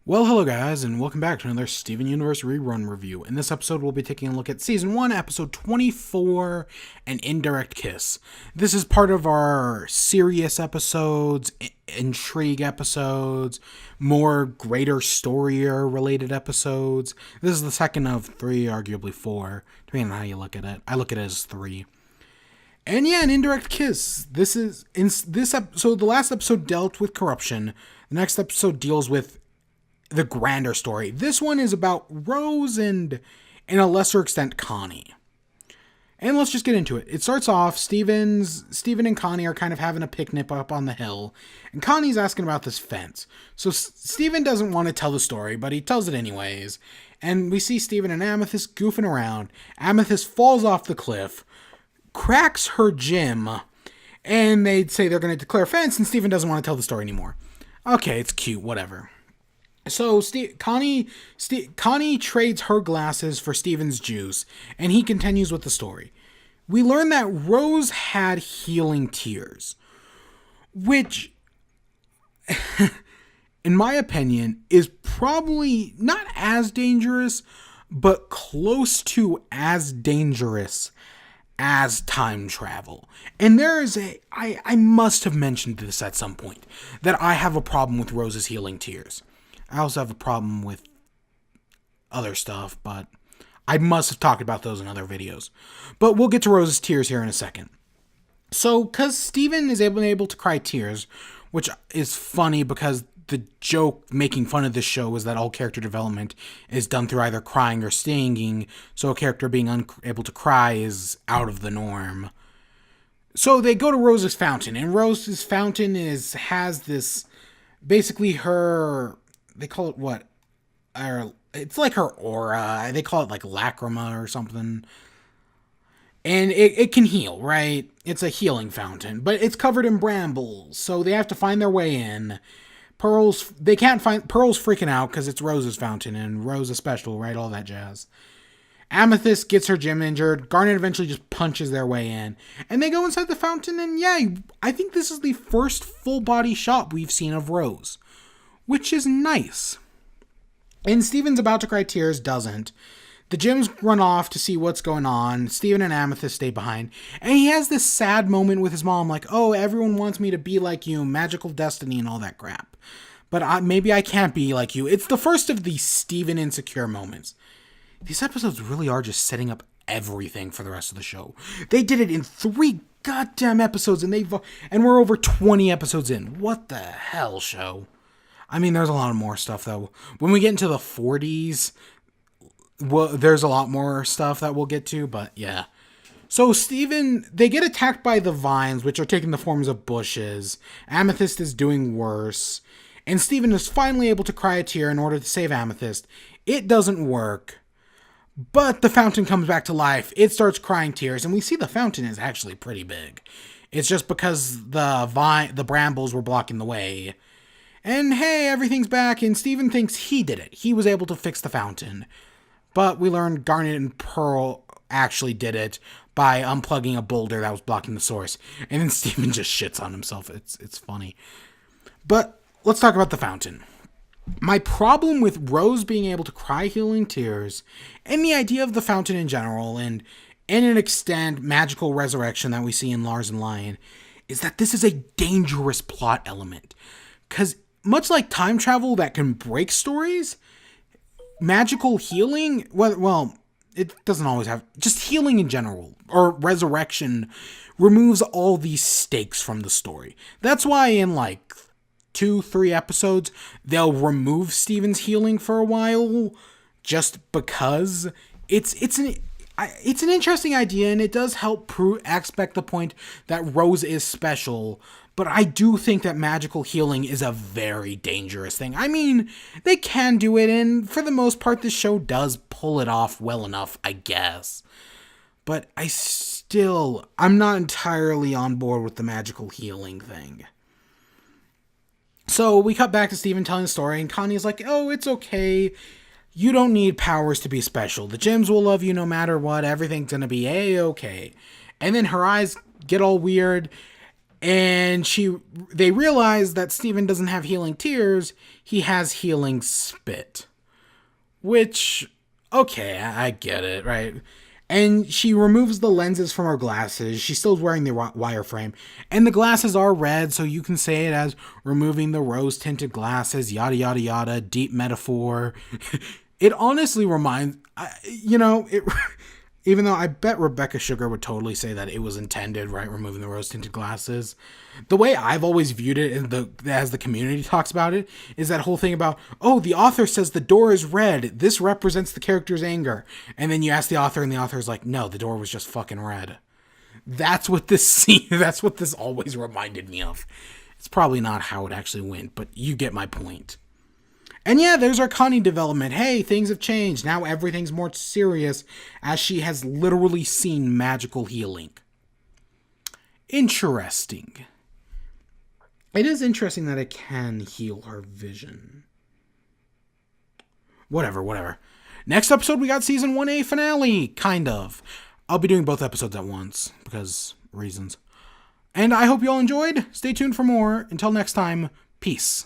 Well, hello guys, and welcome back to another Steven Universe rerun review. In this episode, we'll be taking a look at Season 1, Episode 24, An Indirect Kiss. This is part of our serious episodes, intrigue episodes, more greater story-related episodes. This is the second of three, arguably four, depending on how you look at it. I look at it as three. And yeah, An Indirect Kiss. This is, in this episode, the last episode dealt with corruption. The next episode deals with the grander story. This one is about Rose and, in a lesser extent, Connie. And let's just get into it. It starts off, Steven and Connie are kind of having a picnic up on the hill, and Connie's asking about this fence. So Steven doesn't want to tell the story, but he tells it anyways. And we see Steven and Amethyst goofing around. Amethyst falls off the cliff, cracks her gym, and they say they're going to declare fence, and Steven doesn't want to tell the story anymore. Okay, it's cute, whatever. So Connie trades her glasses for Steven's juice, and he continues with the story. We learn that Rose had healing tears, which, in my opinion, is probably not as dangerous, but close to as dangerous as time travel. And there is I must have mentioned this at some point, that I have a problem with Rose's healing tears. I also have a problem with other stuff, but I must have talked about those in other videos. But we'll get to Rose's tears here in a second. So, because Steven is able to cry tears, which is funny because the joke making fun of this show is that all character development is done through either crying or singing, so a character being unable to cry is out of the norm. So they go to Rose's fountain, and Rose's fountain has this, basically her, they call it what? It's like her aura. They call it like lacrima or something. And it can heal, right? It's a healing fountain. But it's covered in brambles, so they have to find their way in. Pearl's freaking out because it's Rose's fountain, and Rose is special, right? All that jazz. Amethyst gets her gym injured. Garnet eventually just punches their way in. And they go inside the fountain, and yeah, I think this is the first full body shot we've seen of Rose, which is nice. And Steven's about to cry tears, doesn't. The Gyms run off to see what's going on. Steven and Amethyst stay behind. And he has this sad moment with his mom, like, oh, everyone wants me to be like you, magical destiny and all that crap. But maybe I can't be like you. It's the first of these Steven insecure moments. These episodes really are just setting up everything for the rest of the show. They did it in 3 goddamn episodes, and we're over 20 episodes in. What the hell, show? I mean, there's a lot of more stuff, though. When we get into the 40s, well, there's a lot more stuff that we'll get to, but yeah. So they get attacked by the vines, which are taking the forms of bushes. Amethyst is doing worse. And Steven is finally able to cry a tear in order to save Amethyst. It doesn't work. But the fountain comes back to life. It starts crying tears, and we see the fountain is actually pretty big. It's just because the brambles were blocking the way. And hey, everything's back, and Steven thinks he did it. He was able to fix the fountain. But we learned Garnet and Pearl actually did it by unplugging a boulder that was blocking the source. And then Steven just shits on himself. It's funny. But let's talk about the fountain. My problem with Rose being able to cry healing tears, and the idea of the fountain in general, and in an extent, magical resurrection that we see in Lars and Lion, is that this is a dangerous plot element. Because much like time travel that can break stories, magical healing, well, it doesn't always have, just healing in general, or resurrection, removes all these stakes from the story. That's why in like 2-3 episodes, they'll remove Steven's healing for a while, just because it's an interesting idea, and it does help expect the point that Rose is special. But I do think that magical healing is a very dangerous thing. I mean, they can do it, and for the most part, this show does pull it off well enough, I guess. But I'm not entirely on board with the magical healing thing. So we cut back to Steven telling the story, and Connie's like, oh, it's okay. You don't need powers to be special. The Gyms will love you no matter what. Everything's gonna be A-okay. And then her eyes get all weird, And they realize that Steven doesn't have healing tears, he has healing spit. Which, okay, I get it, right? And she removes the lenses from her glasses. She's still wearing the wireframe. And the glasses are red, so you can say it as removing the rose-tinted glasses, yada, yada, yada, deep metaphor. It honestly reminds, even though I bet Rebecca Sugar would totally say that it was intended, right, removing the rose-tinted glasses. The way I've always viewed it, as the community talks about it, is that whole thing about, oh, the author says the door is red. This represents the character's anger. And then you ask the author, and the author's like, no, the door was just fucking red. That's what this always reminded me of. It's probably not how it actually went, but you get my point. And yeah, there's our Connie development. Hey, things have changed. Now everything's more serious as she has literally seen magical healing. Interesting. It is interesting that it can heal her vision. Whatever. Next episode, we got season 1A finale, kind of. I'll be doing both episodes at once, because reasons. And I hope you all enjoyed. Stay tuned for more. Until next time, peace.